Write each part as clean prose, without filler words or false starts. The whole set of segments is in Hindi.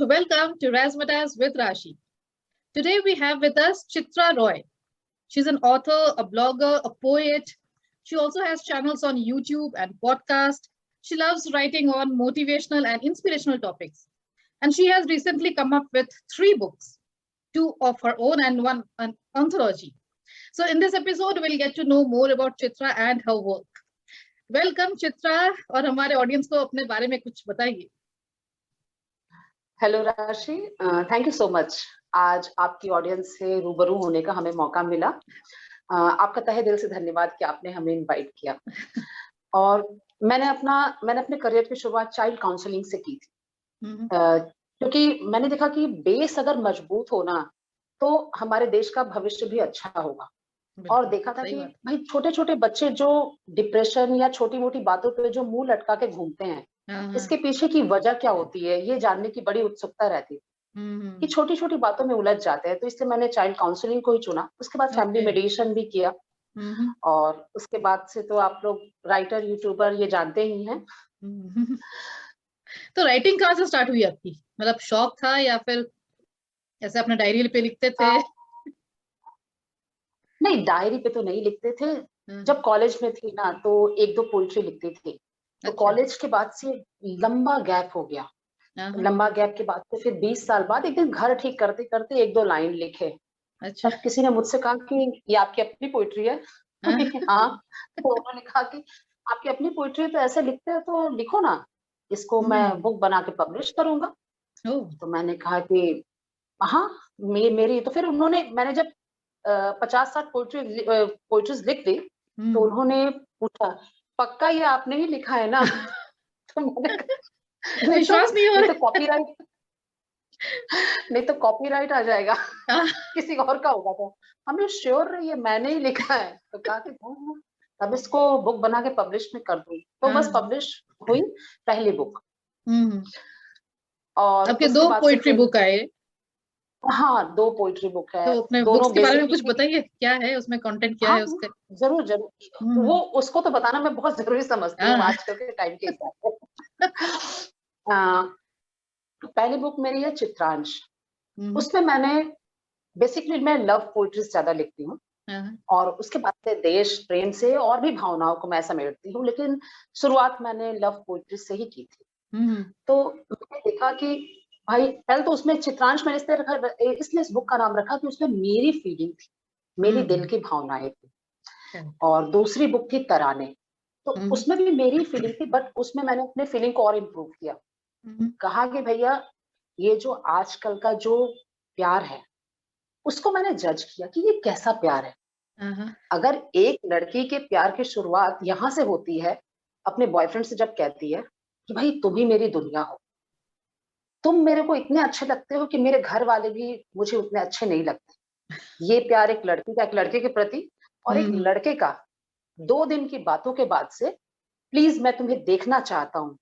welcome to Razzmatazz with Rashi. Today we have with us Chitra Roy. She's an author, a blogger, a poet. She also has channels on YouTube and podcast. She loves writing on motivational and inspirational topics. And she has recently come up with 3 books, 2 of her own and one an anthology. So in this episode, we'll get to know more about Chitra and her work. Welcome Chitra, और हमारे ऑडियंस को अपने बारे में कुछ बताइए. हेलो राशि, थैंक यू सो मच. आज आपकी ऑडियंस से रूबरू होने का हमें मौका मिला. आपका तहे दिल से धन्यवाद कि आपने हमें इनवाइट किया. और मैंने अपने करियर की शुरुआत चाइल्ड काउंसलिंग से की थी, क्योंकि मैंने देखा कि बेस अगर मजबूत हो ना तो हमारे देश का भविष्य भी अच्छा होगा. और देखा था कि भाई छोटे छोटे बच्चे जो डिप्रेशन या छोटी मोटी बातों पे जो मुंह लटका के घूमते हैं, इसके पीछे की वजह क्या होती है ये जानने की बड़ी उत्सुकता रहती है कि छोटी छोटी बातों में उलझ जाते हैं. तो इसलिए मैंने चाइल्ड काउंसलिंग को ही चुना. उसके बाद फैमिली मेडिटेशन भी किया. और उसके बाद से तो आप लोग राइटर यूट्यूबर ये जानते ही हैं. तो राइटिंग कहाँ से स्टार्ट हुई आपकी? मतलब शौक था या फिर ऐसे अपने डायरी पे लिखते थे? नहीं, डायरी पे तो नहीं लिखते थे. जब कॉलेज में थी ना तो 1-2 पोइट्री लिखती थी. तो कॉलेज के बाद से लंबा गैप हो गया. लंबा गैप के बाद से फिर 20 साल बाद एक दिन घर ठीक करते करते 1-2 लाइन लिखे. अच्छा. तब किसी ने मुझसे कहा कि ये आपकी अपनी पोइट्री है? हाँ. तो उन्होंने कहा कि आपकी अपनी पोइट्री तो ऐसे लिखते हैं तो लिखो ना, इसको मैं बुक बना के पब्लिश करूंगा. तो मैंने कहा कि हाँ मेरी. तो फिर मैंने जब 50-60 पोइट्रीज लिख दी तो उन्होंने पूछा, पक्का ये आपने ही लिखा है ना? तो मैंने विश्वास नहीं हो रहा. नहीं तो कॉपीराइट आ जाएगा. किसी और का होगा. तो हमें श्योर रहिए मैंने ही लिखा है. तो कहा कि अब इसको बुक बना के पब्लिश में कर दूं. तो बस पब्लिश हुई पहली बुक. और आपके 2 पोइट्री बुक आए? हाँ, 2 पोइट्री बुक है. तो अपने बुक्स के बारे में कुछ बताइए, क्या है उसमें, कंटेंट क्या है उसका? जरूर जरूर. वो उसको तो बताना मैं बहुत जरूरी समझती हूँ आजकल के टाइम के हिसाब से. पहली बुक मेरी है चित्रांश. उसमें मैंने बेसिकली मैं लव पोइट्रीज ज्यादा लिखती हूँ. और उसके बाद से देश प्रेम से और भी भावनाओं को मैं समेटती हूँ, लेकिन शुरुआत मैंने लव पोइट्री से ही की थी. तो मैंने देखा कि भाई पहले तो उसमें चित्रांश मैंने इसलिए इस बुक का नाम रखा कि उसमें मेरी फीलिंग थी, मेरी दिल की भावनाएं थी. और दूसरी बुक थी तराने. तो उसमें भी मेरी फीलिंग थी, बट उसमें मैंने अपने फीलिंग को और इम्प्रूव किया. कहा कि भैया ये जो आजकल का जो प्यार है उसको मैंने जज किया कि ये कैसा प्यार है. अगर एक लड़की के प्यार की शुरुआत यहाँ से होती है, अपने बॉयफ्रेंड से जब कहती है कि भाई तुम ही मेरी दुनिया हो, तुम मेरे को इतने अच्छे लगते हो कि मेरे घर वाले भी मुझे उतने अच्छे नहीं लगते. ये प्यार एक लड़की का एक लड़के के प्रति, और एक लड़के का 2 दिन की बातों के बाद से प्लीज मैं तुम्हें देखना चाहता हूँ,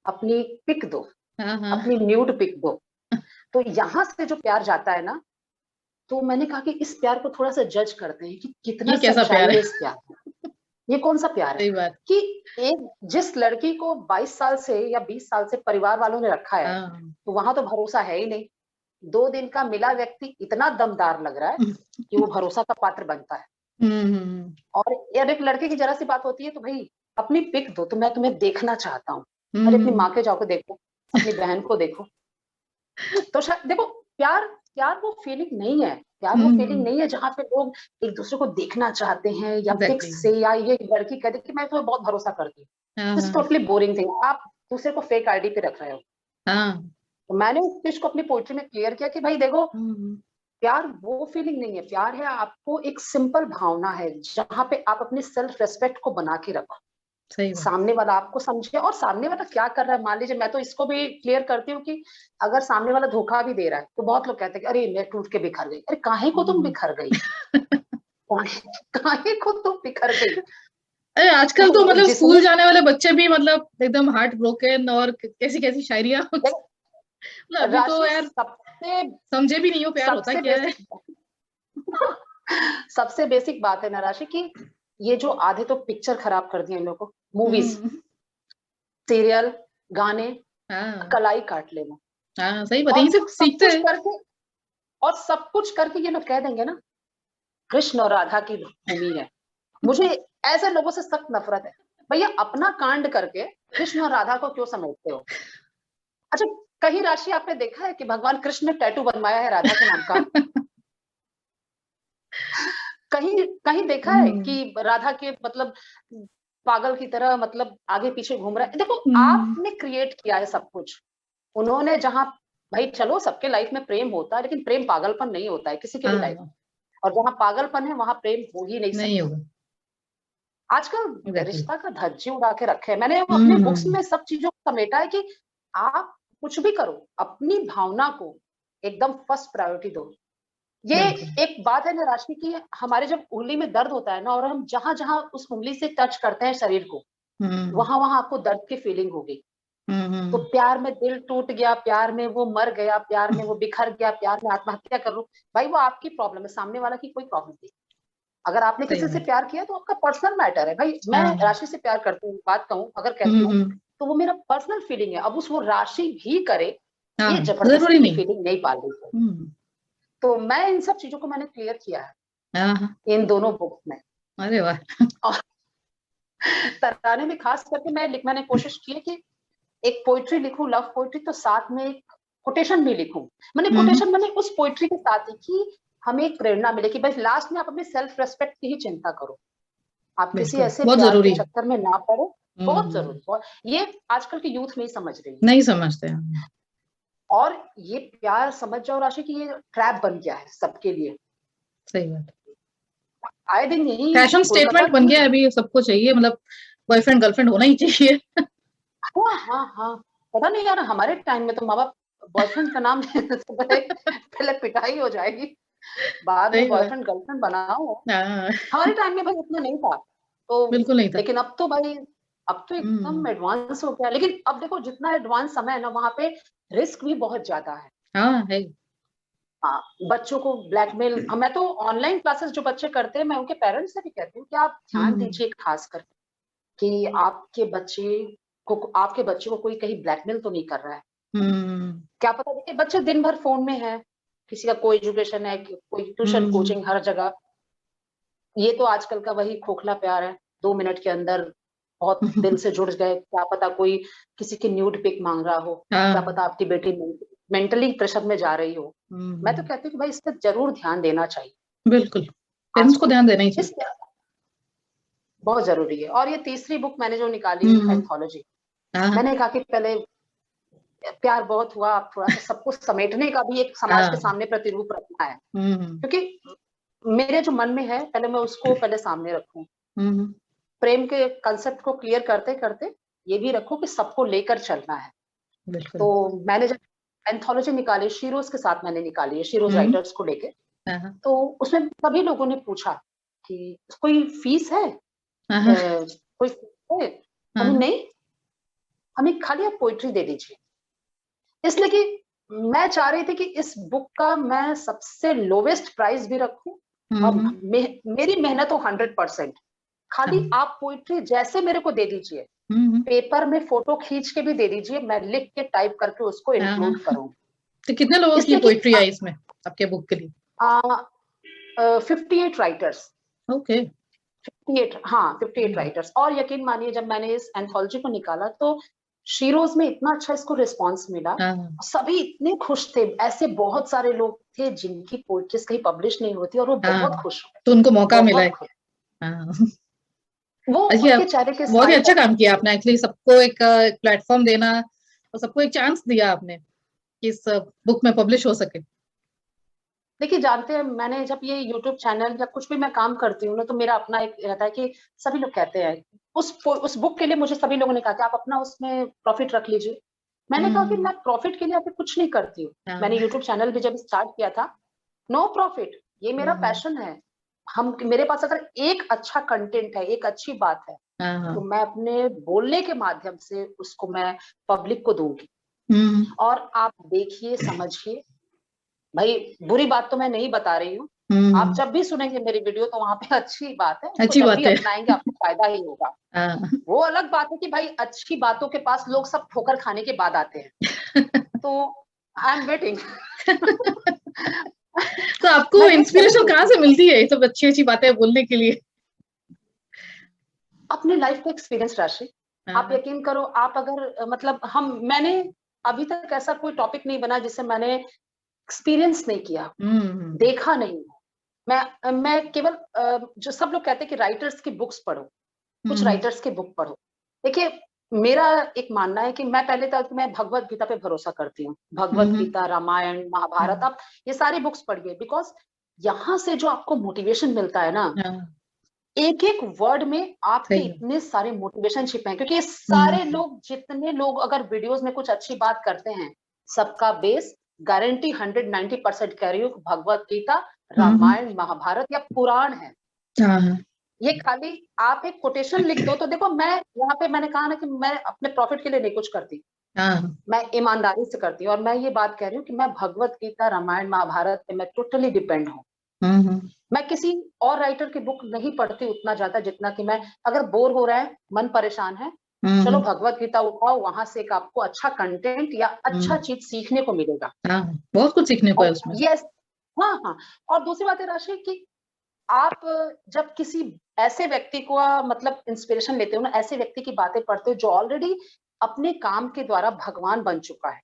अपनी पिक दो, अपनी न्यूड पिक दो. तो यहाँ से जो प्यार जाता है ना, तो मैंने कहा कि इस प्यार को थोड़ा सा जज करते हैं कि कितना सच्चाई है इस प्यार में. ये कौन सा प्यार है कि एक जिस लड़की को 22 साल से या 20 साल से परिवार वालों ने रखा है, तो वहां तो भरोसा है ही नहीं. 2 दिन का मिला व्यक्ति इतना दमदार लग रहा है कि वो भरोसा का पात्र बनता है. और यार एक लड़के की जरा सी बात होती है तो भाई अपनी पिक दो, तो मैं तुम्हें देखना चाहता हूँ. अरे अपनी माँ के जाओ देखो, अपनी बहन को देखो. तो शायद देखो प्यार वो फीलिंग नहीं है. प्यार वो फीलिंग नहीं है जहाँ पे लोग एक दूसरे को देखना चाहते हैं, या पिक्स से, या ये लड़की कहती कि मैं तुम्हें बहुत भरोसा करती हूँ. This totally boring thing. आप दूसरे को फेक आईडी पे रख रहे हो. तो मैंने उस चीज को अपनी पोइट्री में क्लियर किया कि भाई देखो प्यार वो फीलिंग नहीं है. प्यार है आपको एक सिंपल भावना है जहाँ पे आप अपनी सेल्फ रेस्पेक्ट को बना के रखो. सामने वाला आपको समझे, और सामने वाला क्या कर रहा है. मान लीजिए मैं तो इसको भी क्लियर करती हूँ कि अगर सामने वाला धोखा भी दे रहा है तो बहुत लोग कहते हैं कि अरे मैं टूट के बिखर गई. अरे काहे को तुम बिखर गई? काहे को तुम बिखर गई? अरे आजकल तो मतलब स्कूल जाने वाले बच्चे भी मतलब एकदम हार्ट ब्रोकन और कैसी कैसी शायरियां. अभी तो यार सबसे समझे भी नहीं हो प्यार होता क्या है. सबसे बेसिक बात है ना राशि की, ये जो आधे तो पिक्चर खराब कर दिए इन लोगों को, मूवीज, सीरियल, गाने, कलाई काट लेना. हाँ सही बात है, और यही सब सीखते हैं। करके, और सब कुछ करके ये लोग कह देंगे ना कृष्ण और राधा की भूमि है। मुझे ऐसे लोगों से सख्त नफरत है। भैया अपना कांड करके कृष्ण और राधा को क्यों समझते हो? अच्छा, कहीं राशि आपने देखा है कि भगवान कृष्ण ने टैटू बनवाया है राधा के नाम का? कहीं कहीं देखा है हम्म, कि राधा के मतलब पागल की तरह मतलब आगे पीछे घूम रहा है? देखो, हम्म, आपने क्रिएट किया है सब कुछ। उन्होंने जहां, भाई चलो सबके लाइफ में प्रेम होता है, लेकिन प्रेम पागलपन नहीं होता है किसी के भी लाइफ में। हाँ और जहां पागलपन है वहां प्रेम हो ही नहीं नहीं सकता। होगा। आजकल एग्जैक्टली। रिश्ता का धज्जी उड़ा के रखे हैं। मैंने अपने बुक्स हम्म, में सब चीजों को समेटा है कि आप कुछ भी करो, अपनी भावना को एकदम फर्स्ट प्रायोरिटी दो। ये बिल्कुल। एक बात है ना राशि की, हमारे जब उंगली में दर्द होता है ना, और हम जहां जहां उस उंगली से टच करते हैं शरीर को, हम्म, वहां वहां आपको दर्द की फीलिंग होगी। तो हम्म, प्यार में दिल टूट गया, प्यार में वो मर गया, प्यार में वो बिखर गया, प्यार में आत्महत्या कर लो, भाई वो आपकी प्रॉब्लम है, सामने वाला की कोई प्रॉब्लम नहीं। अगर आपने सही किसी से बात। प्यार किया तो आपका पर्सनल मैटर है। भाई मैं हाँ, राशि से प्यार करती हूँ, बात कहूँ अगर कहती हम्म, हूँ, तो वो मेरा पर्सनल फीलिंग है। अब उस वो राशि भी करे, ये हाँ जबरदस्ती जरूरी की नहीं। फीलिंग नहीं पाल रही है। हम्म, तो मैं इन सब चीजों को मैंने क्लियर किया है हाँ हाँ, इन दोनों बुक में। अरे वाह। और तराने में खास करके मैंने कोशिश की है कि एक पोइट्री लिखूं, लव पोइट्री, तो साथ में एक कोटेशन भी लिखूं। मैंने हम्म, कोटेशन मैंने उस पोइट्री के साथ ही कि हमें एक प्रेरणा मिले कि बस लास्ट में आप अपने सेल्फ रेस्पेक्ट की ही चिंता करो, आप किसी बिल्कुल ऐसे बहुत प्यार के जरूरी है। चक्कर में ना पड़ो। बहुत हम्म, जरूरी, बहुत। ये आजकल की यूथ नहीं समझ रही है। नहीं समझते हैं। और ये प्यार समझ जाओ राशि की, ये ट्रैप बन गया है सबके लिए। सही बात। आए दिन यही फैशन स्टेटमेंट मतलब बन कि गया है अभी, सबको चाहिए मतलब बॉयफ्रेंड गर्लफ्रेंड होना ही चाहिए। हाँ हाँ हाँ, पता नहीं यार, हमारे टाइम में तो माँ बाप बॉयफ्रेंड का नाम लेने से पहले पहले पिटाई हो जाएगी, बाद में सही बात। बॉयफ्रेंड गर्लफ्रेंड बनाओ। हाँ हमारे टाइम में भाई इतना नहीं था। तो बिल्कुल नहीं था। लेकिन अब तो भाई, अब तो हम्म, एकदम एडवांस हो गया। लेकिन अब देखो, जितना एडवांस समय है ना, वहां पे रिस्क भी बहुत ज्यादा है। हाँ है। हाँ, बच्चों को ब्लैकमेल, मैं तो ऑनलाइन क्लासेस जो बच्चे करते हैं, मैं उनके पेरेंट्स से भी कहती हूँ कि आप ध्यान हम्म, दीजिए खास कर कि आपके बच्चे को कोई कहीं ब्लैकमेल तो नहीं कर रहा है। हम्म, क्या पता, देखिए बच्चे दिन भर फोन में है, किसी का कोई एजुकेशन है, कोई ट्यूशन हम्म, कोचिंग हर जगह। ये तो आजकल का वही खोखला प्यार है, 2 मिनट के अंदर बहुत दिल से जुड़ गए। क्या पता कोई किसी की न्यूड पिक मांग रहा हो, क्या हाँ, पता आपकी बेटी मेंटली प्रेशर में जा रही हो। मैं तो हम्म, कहती हूँ कि भाई इस पर जरूर ध्यान देना चाहिए। बिल्कुल आज पेरेंट्स को की ध्यान देना ही चाहिए। इस बहुत जरूरी है। और ये तीसरी बुक मैंने जो निकाली है हम्म, एंथोलॉजी, हाँ मैंने कहा कि पहले प्यार बहुत हुआ, अब थोड़ा सा सबको समेटने का भी एक समाज के हाँ, सामने प्रतिरूप रखना है। हम्म, क्योंकि मेरे जो मन में है, पहले मैं उसको पहले सामने रखूं। हम्म, प्रेम के कंसेप्ट को क्लियर करते करते ये भी रखो कि सबको लेकर चलना है। तो बिल्कुल। मैंने जब एंथोलॉजी निकाली, शीरोज के साथ मैंने निकाली है, शीरोज हम्म, राइटर्स को लेके, हाँ हाँ, तो उसमें सभी लोगों ने पूछा कि कोई फीस है, हाँ हाँ, कोई फीस है? हाँ, मैंने हाँ, नहीं, हमें खाली आप पोइट्री दे दीजिए। इसलिए कि मैं चाह रही थी कि इस बुक का मैं सबसे लोवेस्ट प्राइस भी रखूं, और हम्म, मेरी मेहनत हो 100%। हाँ, खाली आप पोइट्री जैसे मेरे को दे दीजिए, हम्म, पेपर में फोटो खींच के भी दे दीजिए, मैं लिख के टाइप करके उसको हाँ हाँ। इंक्लूड करूंगी। तो कितने लोगों की इसलिए कि पोइट्री आई इसमें आपके बुक के लिए? 58 राइटर्स, ओके। 58, हाँ 58 राइटर्स। और यकीन मानिए, जब मैंने इस एंथोलॉजी को निकाला तो शीरोज में इतना अच्छा इसको रिस्पांस मिला, हाँ हाँ, सभी इतने खुश थे। ऐसे बहुत सारे लोग थे जिनकी पोइट्रीज कहीं पब्लिश नहीं होती, और वो हाँ, बहुत खुश हुए, तो उनको मौका मिला बहुत है। खुश। हाँ। वो अच्छा, उनके चेहरे के बहुत ही स्माइल अच्छा पर, काम किया आपने एक्चुअली, सबको एक प्लेटफॉर्म देना और सबको एक चांस दिया आपने कि इस बुक में पब्लिश हो सके। देखिए जानते हैं, मैंने जब ये यूट्यूब चैनल या कुछ भी मैं काम करती हूँ ना, तो मेरा अपना एक रहता है कि सभी लोग कहते हैं, उस बुक के लिए मुझे सभी लोगों ने कहा कि आप अपना उसमें प्रॉफिट रख लीजिए। मैंने कहा कि हम्म, मैं प्रॉफिट के लिए अभी कुछ नहीं करती हूँ। मैंने हाँ, यूट्यूब चैनल भी जब स्टार्ट किया था, नो प्रॉफिट, ये मेरा हम्म, पैशन है। हम मेरे पास अगर एक अच्छा कंटेंट है, एक अच्छी बात है, हाँ तो हाँ, मैं अपने बोलने के माध्यम से उसको मैं पब्लिक को दूंगी। हम्म, और आप देखिए, समझिए, भाई बुरी बात तो मैं नहीं बता रही हूँ। आप हम्म, जब भी सुनेंगे मेरी वीडियो तो वहां पे अच्छी बात है, उसको अच्छी जब भी बात है। अपनाएंगे आपको फायदा ही होगा। हाँ। वो अलग बात है कि भाई अच्छी बातों के पास लोग सब ठोकर खाने के बाद आते हैं। तो आई एम वेटिंग। तो आपको इंस्पिरेशन कहाँ से मिलती है ये सब अच्छी अच्छी बातें बोलने के लिए? अपने लाइफ का एक्सपीरियंस राशि। आप यकीन करो, आप अगर मतलब मैंने अभी तक ऐसा कोई टॉपिक नहीं बना जिसे मैंने एक्सपीरियंस नहीं किया, देखा नहीं। मैं केवल जो सब लोग कहते हैं कि राइटर्स की बुक्स पढ़ो, कुछ राइटर्स की बुक पढ़ो। देखिए, मेरा एक मानना है कि मैं पहले तक मैं भगवत गीता पे भरोसा करती हूँ। भगवत गीता, रामायण, महाभारत, आप ये सारी बुक्स पढ़िए, बिकॉज यहाँ से जो आपको मोटिवेशन मिलता है ना, एक एक वर्ड में आपके इतने सारे मोटिवेशन छिपे हैं। क्योंकि ये सारे लोग, जितने लोग अगर वीडियोस में कुछ अच्छी बात करते हैं, सबका बेस गारंटी 190% कह रही हूँ, भगवत गीता, रामायण, महाभारत या पुराण है। ये खाली आप एक कोटेशन लिख दो तो देखो, मैं यहाँ पे मैंने कहा ना कि मैं अपने प्रॉफिट के लिए नहीं कुछ करती, मैं ईमानदारी से करती हूँ। और मैं ये बात कह रही हूँ कि मैं भगवत गीता, रामायण, महाभारत पे मैं टोटली डिपेंड हूँ। मैं किसी और राइटर की बुक नहीं पढ़ती उतना ज्यादा, जितना कि मैं, अगर बोर हो रहा है, मन परेशान है, चलो भगवत गीता उठाओ, वहां से एक आपको अच्छा कंटेंट या अच्छा चीज सीखने को मिलेगा। बहुत कुछ सीखने को है उसमें। यस, हाँ। और दूसरी बात है राशि कि आप जब किसी ऐसे व्यक्ति को मतलब इंस्पिरेशन लेते हो ना, ऐसे व्यक्ति की बातें पढ़ते हो जो ऑलरेडी अपने काम के द्वारा भगवान बन चुका है,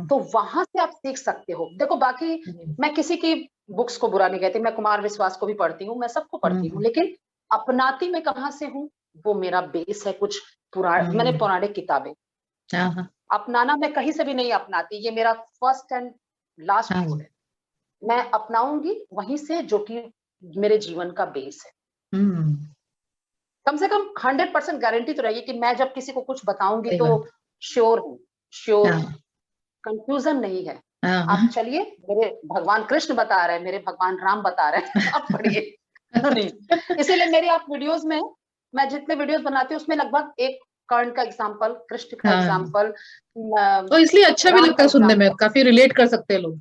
तो वहां से आप सीख सकते हो। देखो, बाकी मैं किसी की बुक्स को बुरा नहीं कहती, मैं कुमार विश्वास को भी पढ़ती हूँ, मैं सबको पढ़ती हूँ, लेकिन अपनाती मैं कहाँ से हूँ, वो मेरा बेस है कुछ मैंने पौराणिक किताबें। अपनाना मैं कहीं से भी नहीं अपनाती, ये मेरा फर्स्ट एंड लास्ट रूल है। मैं अपनाऊंगी वहीं से जो कि मेरे जीवन का बेस है। कम से कम 100% गारंटी तो रही कि मैं जब किसी को कुछ बताऊंगी तो श्योर हूँ, कंफ्यूजन नहीं है। आप चलिए, मेरे भगवान कृष्ण बता रहे हैं, मेरे भगवान राम बता रहे हैं, आप पढ़िए। नहीं, इसीलिए मेरी आप वीडियोस में, मैं जितने वीडियोस बनाती हूँ उसमें लगभग एक कर्ण का एग्जाम्पल, कृष्ण का एग्जाम्पल, तो इसलिए अच्छा भी लगता है सुनने में, काफी रिलेट कर सकते हैं लोग।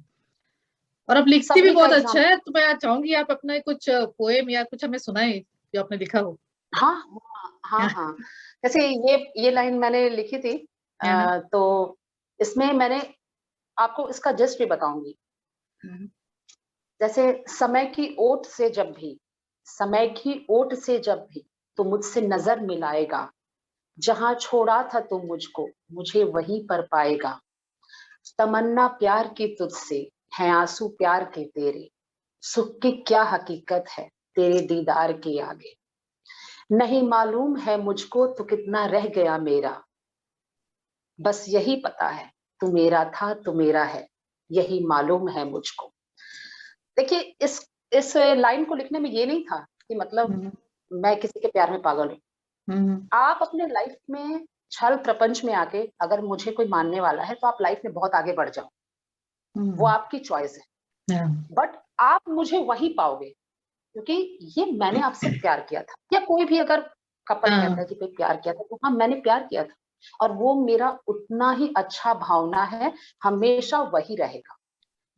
और आप लिखती भी बहुत अच्छा है, तो मैं चाहूंगी आप अपना कुछ पोएम या कुछ हमें सुनाए जो आपने लिखा हो। हाँ। जैसे ये लाइन मैंने लिखी थी, तो इसमें मैंने आपको इसका जस्ट भी बताऊंगी। जैसे, समय की ओट से जब भी, समय की ओट से जब भी तो मुझसे नजर मिलाएगा, जहां छोड़ा था तुम मुझको, मुझे वहीं पर पाएगा। तमन्ना प्यार की तुझसे है, आंसू प्यार के तेरे, सुख की क्या हकीकत है तेरे दीदार के आगे। नहीं मालूम है मुझको तू कितना रह गया मेरा, बस यही पता है तू मेरा था तू मेरा है, यही मालूम है मुझको। देखिए, इस लाइन को लिखने में ये नहीं था कि मतलब मैं किसी के प्यार में पागल हूँ। आप अपने लाइफ में छल प्रपंच में आके अगर मुझे कोई मानने वाला है तो आप लाइफ में बहुत आगे बढ़ जाओ, वो आपकी चॉइस है। बट आप मुझे वहीं पाओगे क्योंकि ये मैंने आपसे प्यार किया था। या कोई भी अगर कपल कहता है कि कोई प्यार किया था, तो हाँ, मैंने प्यार किया था और वो मेरा उतना ही अच्छा भावना है, हमेशा वही रहेगा।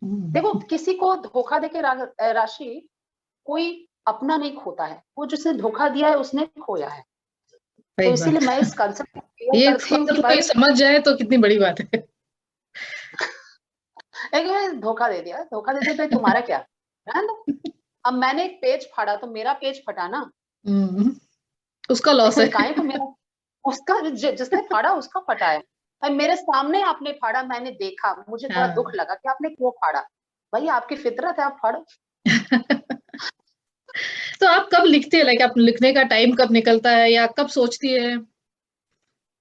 देखो, किसी को धोखा देके राशि कोई अपना नहीं खोता है, वो जिसने धोखा दिया है उसने खोया है। तो इसीलिए मैं इस कंसेप्ट ये कोई समझ जाए तो कितनी बड़ी बात है। धोखा दे दिया तो तुम्हारा क्या है ना? अब मैंने एक पेज फाड़ा तो मेरा पेज फटा ना, उसका लॉस है। काहे को मेरा, उसका जिसने फाड़ा उसका फटा है। मेरे सामने आपने फाड़ा, मैंने देखा, मुझे थोड़ा दुख लगा कि आपने क्यों फाड़ा। भाई, आपकी फितरत है, आप फाड़ो। तो आप कब लिखते हैं? लाइक आप लिखने का टाइम कब निकलता है या कब सोचती है?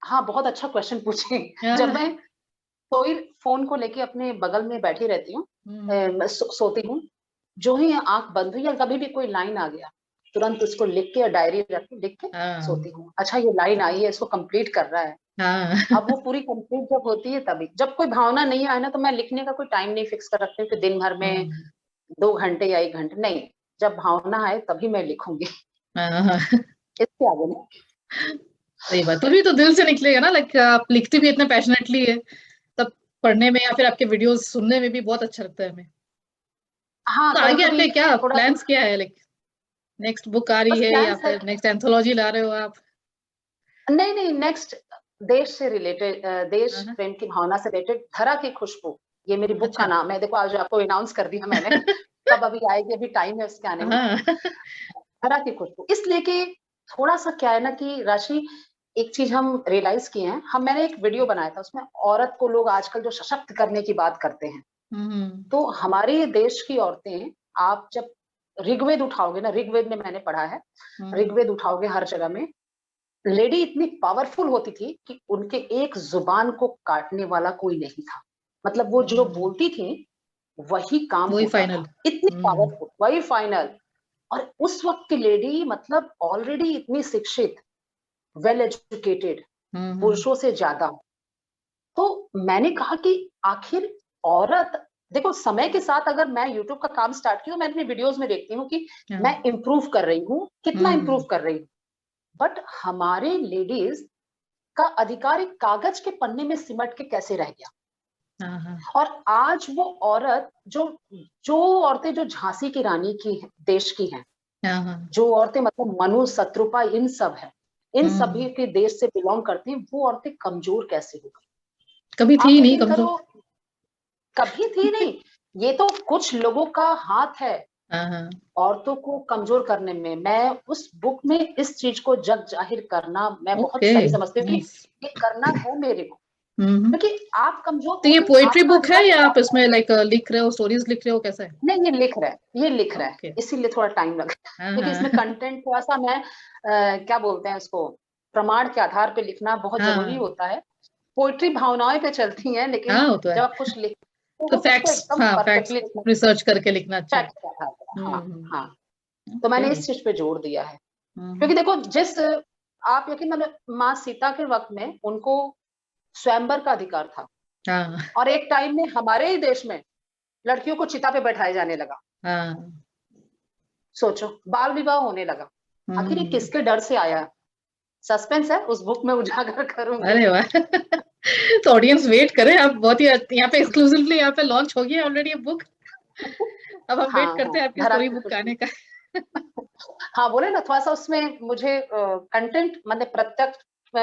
हाँ, बहुत अच्छा क्वेश्चन पूछे। जब मैं कोई फोन को लेके अपने बगल में बैठी रहती हूँ, सोती हूँ, जो ही आंख बंद हुई या कभी भी कोई लाइन आ गया, तुरंत उसको लिख के, डायरी रख के लिख के सोती हूँ। अच्छा, ये लाइन आई है, इसको कंप्लीट कर रहा है। अब वो पूरी कंप्लीट जब होती है तभी, जब कोई भावना नहीं आए ना, तो मैं लिखने का कोई टाइम नहीं फिक्स कर रखती हूँ कि दिन भर में 2 घंटे या 1 घंटे, नहीं, जब भावना आए तभी मैं लिखूंगी। इसके आगे नहीं। सही बात, तभी तो दिल से निकलेगा ना। लाइक आप लिखती भी इतना पैशनेटली है, तब पढ़ने में या फिर आपके वीडियोस सुनने में भी बहुत अच्छा लगता है हमें। हाँ, तो आगे आपके क्या प्लान्स क्या है? लाइक नेक्स्ट बुक आ रही है या फिर नेक्स्ट एंथोलॉजी ला रहे हो आप? नहीं, नेक्स्ट देश से रिलेटेड, देश प्रेम की भावना से रिलेटेड, धरा की खुशबू, ये मेरी बुक का नाम है, देखो आज आपको अनाउंस कर दिया मैंने। कब अभी आएगी, अभी टाइम है उसके आने में। हरा की खुशबू, इसलिए कि थोड़ा सा क्या है ना कि राशि, एक चीज हम रियलाइज किए हैं, मैंने एक वीडियो बनाया था, उसमें औरत को लोग आजकल जो सशक्त करने की बात करते हैं, तो हमारे देश की औरतें, आप जब ऋग्वेद उठाओगे ना, ऋग्वेद में मैंने पढ़ा है, ऋग्वेद उठाओगे हर जगह में, लेडी इतनी पावरफुल होती थी कि उनके एक जुबान को काटने वाला कोई नहीं था। मतलब वो जो बोलती थी वही काम वही होता फाइनल, था, इतनी पावरफुल, वही फाइनल। और उस वक्त की लेडी मतलब ऑलरेडी इतनी शिक्षित, वेल एजुकेटेड, पुरुषों से ज्यादा। तो मैंने कहा कि आखिर औरत, देखो समय के साथ अगर मैं यूट्यूब का काम स्टार्ट किया तो मैं अपनी वीडियोस में देखती हूँ कि मैं इम्प्रूव कर रही हूँ, कितना इम्प्रूव कर रही हूँ, बट हमारे लेडीज का अधिकार एक कागज के पन्ने में सिमट के कैसे रह गया। और आज वो औरत, जो औरतें जो झांसी की रानी की देश की हैं, जो औरतें मतलब मनु, शत्रुपा, इन सब है, इन सभी के देश से बिलोंग करती हैं, वो औरतें कमजोर कैसे हो गई? कभी थी नहीं कमजोर, कभी थी नहीं। ये तो कुछ लोगों का हाथ है औरतों को कमजोर करने में। मैं उस बुक में इस चीज को जग जाहिर करना मैं बहुत सही समझती हूँ कि ये करना है मेरे को, क्योंकि आप कमजोर। तो ये पोएट्री बुक है या आप इसमें लाइक लिख रहे हो, स्टोरीज लिख रहे हो, कैसा है? नहीं, ये लिख रहा है, इसीलिए थोड़ा टाइम लगा, क्योंकि इसमें कंटेंट थोड़ा सा मैं क्या बोलते हैं उसको, प्रमाण के आधार पे लिखना बहुत जरूरी होता है। पोएट्री भावनाओं पे चलती है, लेकिन जब आप कुछ लिख तो फैक्ट्स, फैक्ट्स रिसर्च करके लिखना अच्छा है। हाँ, तो मैंने इस चीज पे जोर दिया है, क्योंकि देखो जिस, आप यकीन मतलब माँ सीता के वक्त में उनको स्वयंवर का अधिकार था, और एक टाइम में हमारे ही देश में लड़कियों को चिता पे बैठाया जाने लगा। सोचो, बाल विवाह होने लगा। आखिर ये किसके डर से आया? सस्पेंस है, उस बुक में उजागर करूंगी। अरे वाह तो ऑडियंस वेट करे, आप बहुत ही यहाँ पे एक्सक्लूसिवली यहाँ पे लॉन्च हो गई ऑलरेडी बुक। अब हम वेट करते हैं आपकी स्टोरी बुक आने का। हाँ, बोले ना थोड़ा सा उसमें मुझे कंटेंट मतलब प्रत्यक्ष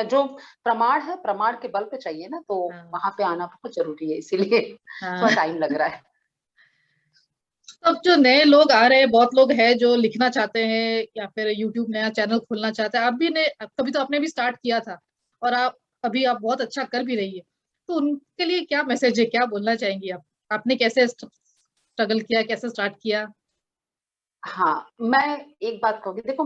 जो प्रमाण है, प्रमाण के बल पे चाहिए ना, तो वहां पे आना बहुत जरूरी है, इसीलिए थोड़ा टाइम लग रहा है। अब जो नए लोग आ रहे हैं, बहुत लोग हैं जो लिखना चाहते हैं या फिर यूट्यूब नया चैनल खोलना चाहते हैं, आप भी ने कभी तो आपने भी स्टार्ट किया था और आप अभी आप बहुत अच्छा कर भी रही है, तो उनके लिए क्या मैसेज है, क्या बोलना चाहेंगी आप? आपने कैसे स्ट्रगल किया, कैसे स्टार्ट किया? हाँ, मैं एक बात कहूंगी, देखो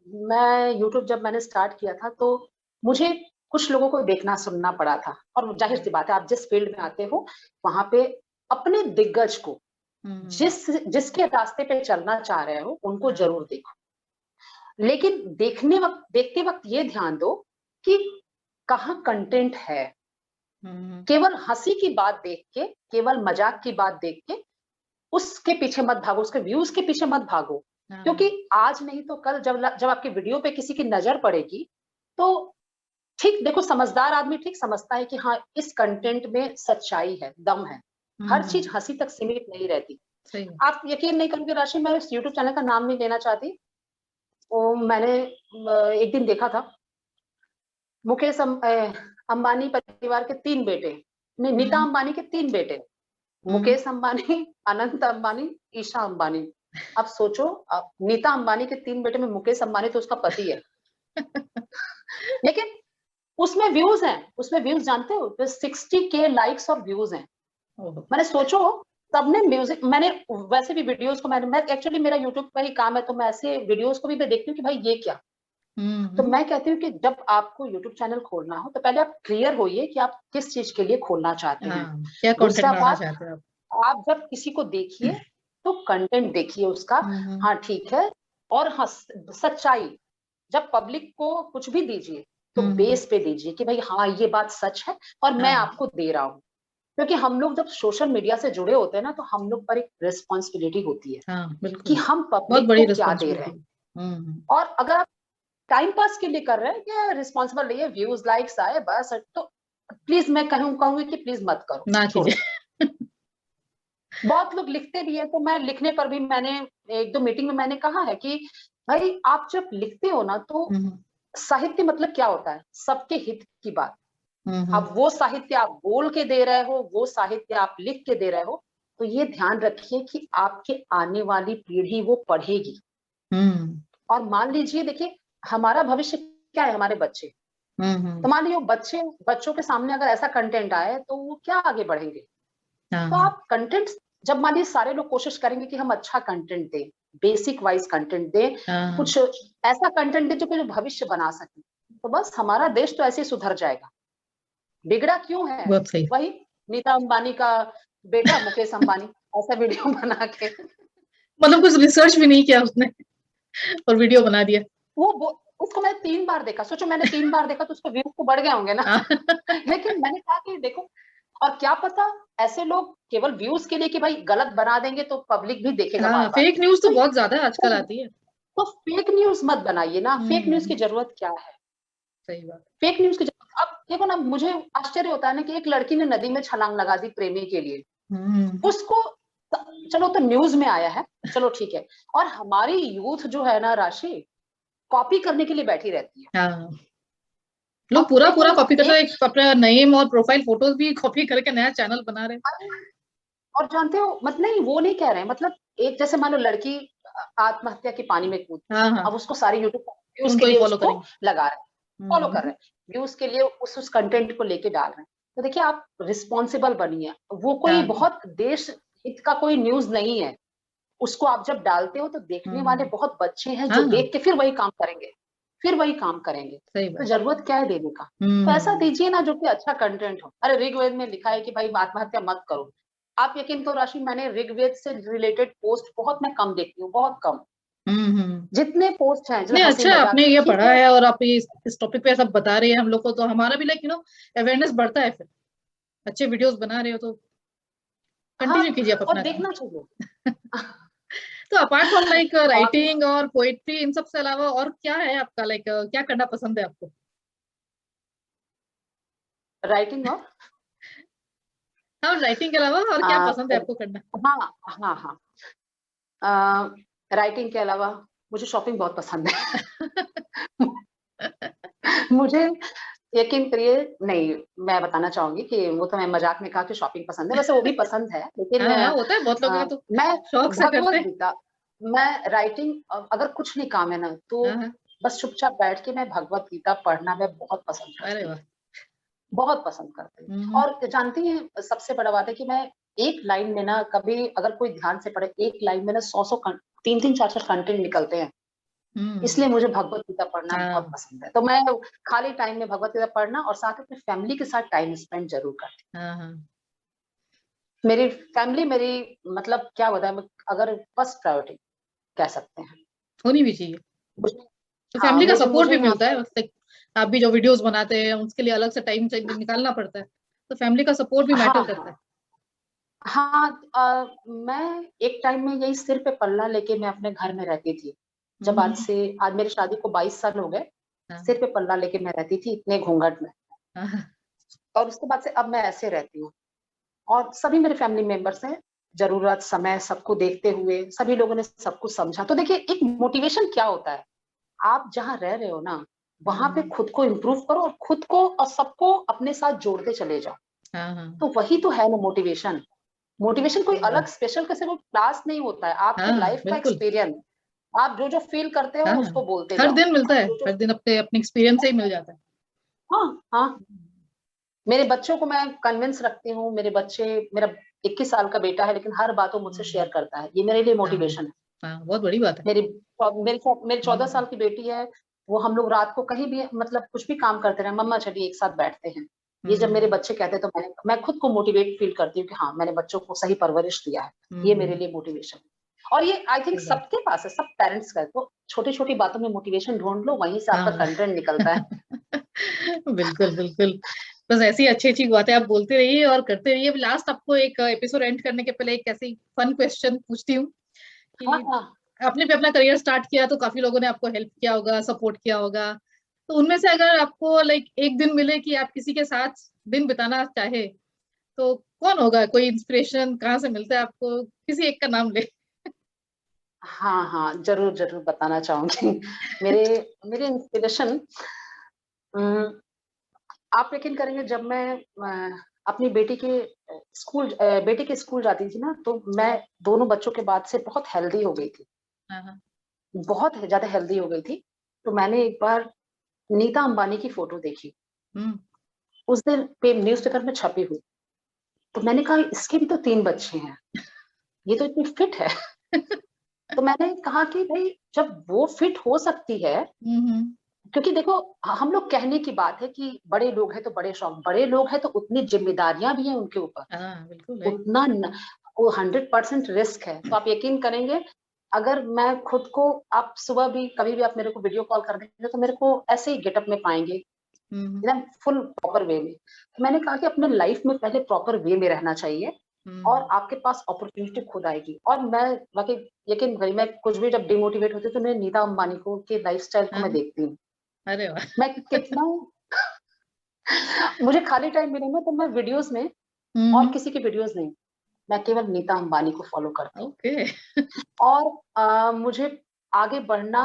मैं यूट्यूब जब मैंने स्टार्ट किया था तो मुझे कुछ लोगों को देखना सुनना पड़ा था, और जाहिर सी बात है आप जिस फील्ड में आते हो वहां पे अपने दिग्गज को, जिसके रास्ते पे चलना चाह रहे हो उनको जरूर देखो, लेकिन देखते वक्त ये ध्यान दो कि कहाँ कंटेंट है। केवल हंसी की बात देख के, केवल मजाक की बात देख के उसके पीछे मत भागो, उसके व्यूज के पीछे मत भागो, क्योंकि आज नहीं तो कल जब आपकी वीडियो पे किसी की नजर पड़ेगी तो ठीक, देखो समझदार आदमी ठीक समझता है कि हाँ इस कंटेंट में सच्चाई है, दम है। हर चीज हंसी तक सीमित नहीं रहती। आप यकीन नहीं करोगे राशि, मैं इस यूट्यूब चैनल का नाम नहीं लेना चाहती, तो मैंने एक दिन देखा था, मुकेश अंबानी परिवार के 3 बेटे, नहीं नीता अंबानी के 3 बेटे, मुकेश अंबानी, अनंत अंबानी, ईशा अंबानी। अब सोचो, अब नीता अंबानी के 3 बेटे में मुकेश अंबानी तो उसका पति है लेकिन उसमें व्यूज हैं, उसमें व्यूज जानते हो, 60K लाइक्स और व्यूज हैं। मैंने सोचो, सबने म्यूजिक, मैंने वैसे भी वीडियोस को मैं एक्चुअली मेरा यूट्यूब का ही काम है, तो मैं ऐसे वीडियोस को भी मैं देखती हूँ कि भाई ये क्या। तो मैं कहती हूँ कि जब आपको यूट्यूब चैनल खोलना हो तो पहले आप क्लियर होइए कि आप किस चीज के लिए खोलना चाहते हैं। क्या कंटेंट बनाना चाहते हैं आप जब किसी को देखिए तो कंटेंट देखिए उसका, हाँ ठीक है, और हाँ सच्चाई, जब पब्लिक को कुछ भी दीजिए तो बेस पे दीजिए कि भाई हाँ ये बात सच है और मैं आपको दे रहा हूँ, क्योंकि हम लोग जब सोशल मीडिया से जुड़े होते हैं ना तो हम लोग पर एक रिस्पॉन्सिबिलिटी होती है कि हम पब्लिक को क्या दे रहे हैं। और अगर आप टाइम पास के लिए कर रहे हैं या रिस्पॉन्सिबल रहिए, व्यूज लाइक्स आए बस, तो प्लीज मैं कहूंगी कि प्लीज मत करो, ना कीजिए बहुत लोग लिखते भी है, तो मैं लिखने पर भी मैंने 1-2 मीटिंग में मैंने कहा है कि भाई आप जब लिखते हो ना तो साहित्य मतलब क्या होता है, सबके हित की बात, अब वो साहित्य आप बोल के दे रहे हो, वो साहित्य आप लिख के दे रहे हो, तो ये ध्यान रखिए कि आपके आने वाली पीढ़ी वो पढ़ेगी। और मान लीजिए, देखिए हमारा भविष्य क्या है, हमारे बच्चे। तो मान लीजिए बच्चों के सामने अगर ऐसा कंटेंट आए तो वो क्या आगे बढ़ेंगे। तो आप कंटेंट, जब मान लीजिए सारे लोग कोशिश करेंगे कि हम अच्छा कंटेंट दें, बेसिक वाइज कंटेंट दें, कुछ ऐसा कंटेंट दें जो कि भविष्य बना सके, तो बस हमारा देश तो ऐसे ही सुधर जाएगा। बिगड़ा क्यों है? वही नीता अंबानी का बेटा मुकेश अंबानी ऐसा वीडियो बना के, मतलब कुछ रिसर्च भी नहीं किया उसने और वीडियो बना दिया। वो उसको मैंने 3 बार देखा, सोचो मैंने 3 बार देखा तो उसके व्यूज तो बढ़ गए होंगे ना। लेकिन मैंने कहा कि देखो, और क्या पता ऐसे लोग केवल व्यूज के लिए कि भाई गलत बना देंगे तो पब्लिक भी देखेगा बार बार। फेक न्यूज तो बहुत ज्यादा आजकल आती है, तो फेक न्यूज मत बनाइए ना। फेक न्यूज की जरूरत क्या है? सही बात। फेक न्यूज की जरूरत, अब देखो ना, मुझे आश्चर्य होता है ना कि एक लड़की ने नदी में छलांग लगा दी प्रेमी के लिए, उसको, चलो तो न्यूज में आया है, चलो ठीक है। और हमारी यूथ जो है ना राशि, कॉपी करने के लिए बैठी रहती है। लोग पूरा कॉपी करते हैं, अपना नेम और प्रोफाइल फोटोज भी कॉपी करके नया चैनल बना रहे हैं। और जानते हो, मतलब नहीं, वो नहीं कह रहे हैं, मतलब एक जैसे मान लो लड़की आत्महत्या के पानी में कूद, अब उसको सारे यूट्यूब व्यूज के लिए उसको लगा रहे हैं, फॉलो कर रहे हैं, व्यूज के लिए उस कंटेंट को लेके डाल रहे हैं। तो देखिए आप रिस्पॉन्सिबल बनिए, वो कोई बहुत देश हित का कोई न्यूज नहीं है, उसको आप जब डालते हो तो देखने वाले बहुत बच्चे हैं जो देख के फिर वही काम करेंगे, तो जरूरत क्या है देने का? तो ऐसा दीजिए ना जो कि अच्छा कंटेंट हो। अरे ऋग्वेद में लिखा है कि भाई आत्महत्या मत करो, आप यकीन करो राशि, मैंने ऋग्वेद से रिलेटेड पोस्ट बहुत मैं कम देखती हूँ, बहुत कम। जितने पोस्ट हैं जो हंसी अच्छा, मजाक, आपने ये पढ़ा है और आप इस टॉपिक पे सब बता रहे हैं हम लोग को, तो हमारा भी अवेयरनेस बढ़ता है, फिर अच्छे वीडियोस बना रहे हो तो कंटिन्यू कीजिए आप अपना और देखना चाहिए। तो अपार्ट फ्रॉम राइटिंग और पोएट्री, इन सब से अलावा और क्या है आपका, क्या करना पसंद है आपको? राइटिंग और हाँ, राइटिंग के अलावा और क्या पसंद है आपको करना? हाँ, राइटिंग के अलावा मुझे शॉपिंग बहुत पसंद है। मुझे यकीन करिए, नहीं मैं बताना चाहूंगी कि वो तो मैं मजाक में कहा कि शॉपिंग पसंद है, वैसे वो भी पसंद है, लेकिन होता है बहुत लोगों को, तो मैं शौक से करते हैं। गीता, मैं राइटिंग, अगर कुछ नहीं काम है ना तो बस चुपचाप बैठ के मैं भगवत गीता पढ़ना मैं बहुत पसंद करती हूँ, बहुत पसंद करती हूँ। और जानती हैं सबसे बड़ा बात है कि मैं एक लाइन में ना, कभी अगर कोई ध्यान से पढ़े, एक लाइन में ना 100 3 4 कंटेंट निकलते हैं, इसलिए मुझे भगवत गीता पढ़ना बहुत पसंद है। तो मैं खाली टाइम में भगवत गीता पढ़ना और साथ अपनी फैमिली के साथ टाइम स्पेंड जरूर करती हूँ। मेरी फैमिली मेरी, मतलब क्या बताएं, अगर फर्स्ट प्रायोरिटी कह सकते हैं, होनी भी चाहिए। तो फैमिली का सपोर्ट भी मिलता है, आप भी जो वीडियोस बनाते हैं उसके लिए अलग से टाइम निकालना पड़ता है, तो फैमिली का सपोर्ट भी मैटर करता है। मैं एक टाइम में यही सिर पे पल्ला लेके मैं अपने घर में रहती थी, जब आज मेरी शादी को 22 साल हो गए, सिर पे पल्ला लेके मैं रहती थी इतने घूंघट में, और उसके बाद से अब मैं ऐसे रहती हूँ। और सभी मेरे फैमिली मेंबर्स हैं, जरूरत समय सबको देखते हुए सभी लोगों ने सब कुछ समझा। तो देखिए एक मोटिवेशन क्या होता है, आप जहाँ रह रहे हो ना वहां पे खुद को इम्प्रूव करो और खुद को और सबको अपने साथ जोड़ते चले जाओ, तो वही तो है ना मोटिवेशन। मोटिवेशन कोई अलग स्पेशल किसी को क्लास नहीं होता है, आपके लाइफ का एक्सपीरियंस, आप जो जो फील करते हो उसको बोलते हर जाओ, दिन मिलता है, हर दिन अपने एक्सपीरियंस से ही मिल जाता है। हाँ, मेरे बच्चों को मैं कन्विंस रखती हूँ, मेरे बच्चे, मेरा 21 साल का बेटा है लेकिन हर बात वो मुझसे शेयर करता है, ये मेरे लिए मोटिवेशन है। बहुत बड़ी बात है। मेरी 14 साल की बेटी है, वो हम लोग रात को कहीं भी मतलब कुछ भी काम करते रहे, मम्मा चलिए एक साथ बैठते हैं, ये जब मेरे बच्चे कहते हैं तो मैं खुद को मोटिवेट फील करती हूँ कि हाँ मैंने बच्चों को सही परवरिश दिया है, ये मेरे लिए मोटिवेशन है। और ये आई थिंक सबके पास है, सब पेरेंट्स का है, तो छोटी छोटी बातों में मोटिवेशन ढूंढ लो, वहीं से आपका कंटेंट निकलता है। बिल्कुल बिल्कुल, बस ऐसी अच्छी अच्छी बातें आप बोलते रहिए और करते रहिए। लास्ट आपको एक एपिसोड एंड करने के पहले एक ऐसी फन क्वेश्चन पूछती हूँ कि आपने भी अपना करियर स्टार्ट किया तो काफी लोगों ने आपको हेल्प किया होगा, सपोर्ट किया होगा, तो उनमें से अगर आपको एक दिन मिले कि आप किसी के साथ दिन बिताना चाहे तो कौन होगा? कोई इंस्पिरेशन कहाँ से मिलता है आपको? किसी एक का नाम ले। हाँ, जरूर जरूर बताना चाहूंगी। मेरे इंस्पिरेशन, आप यकीन करेंगे, जब मैं अपनी बेटी के स्कूल जाती थी ना, तो मैं दोनों बच्चों के बाद से बहुत हेल्दी हो गई थी, हाँ, बहुत ज्यादा हेल्दी हो गई थी। तो मैंने एक बार नीता अंबानी की फोटो देखी, हम्म, उस दिन न्यूज़पेपर में छपी हुई। तो मैंने कहा इसके भी तो 3 बच्चे हैं, ये तो इतनी फिट है। तो मैंने कहा कि भाई जब वो फिट हो सकती है, हम्म, क्योंकि देखो हम लोग कहने की बात है कि बड़े लोग हैं तो बड़े शौक, बड़े लोग हैं तो उतनी जिम्मेदारियां भी हैं उनके ऊपर, हाँ बिल्कुल है। उतना वो 100% रिस्क है। तो आप यकीन करेंगे, अगर मैं खुद को, आप सुबह भी कभी भी आप मेरे को वीडियो कॉल कर देंगे तो मेरे को ऐसे ही गेटअप में पाएंगे, हम्म, एकदम फुल प्रॉपर वे में। तो मैंने कहा कि अपने लाइफ में पहले प्रॉपर वे में रहना चाहिए, और हम्म, आपके पास अपॉर्चुनिटी खुद आएगी। और मैं वाकई यकीन करिए, मैं कुछ भी जब डिमोटिवेट होती हूँ तो मैं नीता अंबानी को के लाइफस्टाइल को मैं हाँ, देखती हूँ। अरे वाह। मैं कितना मुझे खाली टाइम मिले ना, तो मैं वीडियोस में, और हम्म, किसी की वीडियोस नहीं, मैं केवल नीता अंबानी को फॉलो करती हूँ। ओके। और मुझे आगे बढ़ना,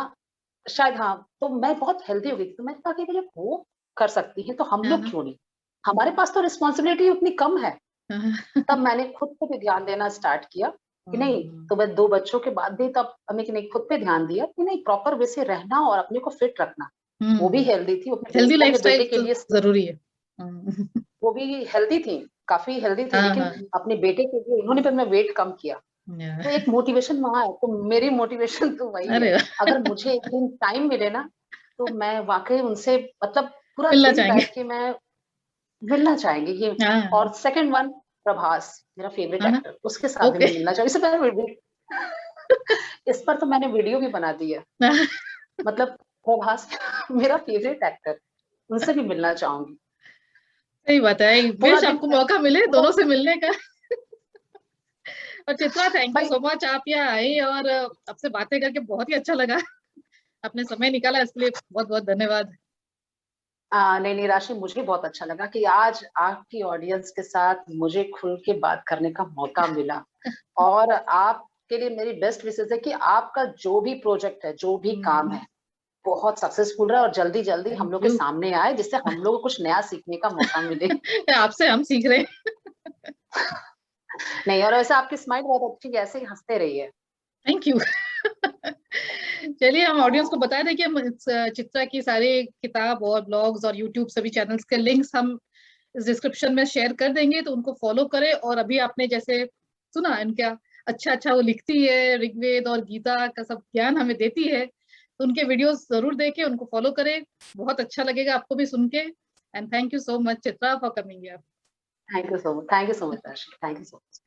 शायद हाँ, तो मैं बहुत हेल्दी हो गई थी, तो मैंने कहा कि जब वो कर सकती है तो हम हाँ, लोग हाँ, क्यों नहीं, हमारे पास तो रिस्पॉन्सिबिलिटी उतनी कम है। हाँ, तब मैंने खुद पे भी ध्यान देना स्टार्ट किया कि नहीं, हम्म, तो मैं 2 बच्चों के बाद भी तब हमें कि नहीं, खुद पे ध्यान दिया कि नहीं, प्रॉपर वे से रहना और अपने को फिट रखना। वो भी हम्म, हेल्दी थी, हेल्दी अपने लाइफस्टाइल बेटे के तो लिए जरूरी है। वो भी हेल्दी थी, काफी हेल्दी थी, हाँ, लेकिन हाँ, अपने बेटे के लिए उन्होंने फिर मैं वेट कम किया। तो एक मोटिवेशन वहां है, तो मेरी मोटिवेशन तो वही अरे है। वाह, अगर मुझे एक दिन टाइम मिले ना, तो मैं वाकई उनसे, मतलब पूरा मिलना दिन चाहेंगे। बैठ के मैं मिलना चाहेंगे ये। हाँ, और सेकंड वन, प्रभास, मेरा फेवरेट हाँ, हाँ, एक्टर, उसके साथ भी ओके। मैं मिलना चाहूंगी। इससे पहले इस पर तो मैंने वीडियो भी बना दी है। मतलब प्रभास मेरा फेवरेट एक्टर, उनसे भी मिलना चाहूंगी। सही बात है, पूरा विश दिन आपको मौका मिले पूरा दोनों से मिलने का। और चित्रा, थैंक यू भाई, सो मच, आप यहाँ आई और आपसे बातें करके बहुत ही अच्छा लगा। आपने समय निकाला, इसके लिए बहुत बहुत धन्यवाद। नहीं नहीं राशि, मुझे बहुत अच्छा लगा कि आज आपकी ऑडियंस के साथ मुझे खुल के बात करने का मौका मिला। और आपके लिए मेरी बेस्ट विशेष है कि आपका जो भी प्रोजेक्ट है, जो भी काम है, बहुत सक्सेसफुल रहा और जल्दी जल्दी हम थैंक लोग के यू। सामने आए, जिससे हम लोग को कुछ नया सीखने का मौका मिले। आपसे हम सीख रहे हैं। नहीं, और वैसे आपकी स्माइल बहुत अच्छी है, ऐसे ही हंसते रहिए। Thank you. चलिए, हम ऑडियंस को बता दें कि हम चित्रा की सारी किताब और ब्लॉग्स और यूट्यूब सभी चैनल्स के लिंक्स हम इस डिस्क्रिप्शन में शेयर कर देंगे, तो उनको फॉलो करें। और अभी आपने जैसे सुना इनका, अच्छा अच्छा वो लिखती है, ऋग्वेद और गीता का सब ज्ञान हमें देती है, तो उनके वीडियोस जरूर देखें, उनको फॉलो करें। बहुत अच्छा लगेगा आपको भी सुन के। And thank you so much Chitra for coming. Thank you so much, thank you so much राशि, थैंक यू सो मच।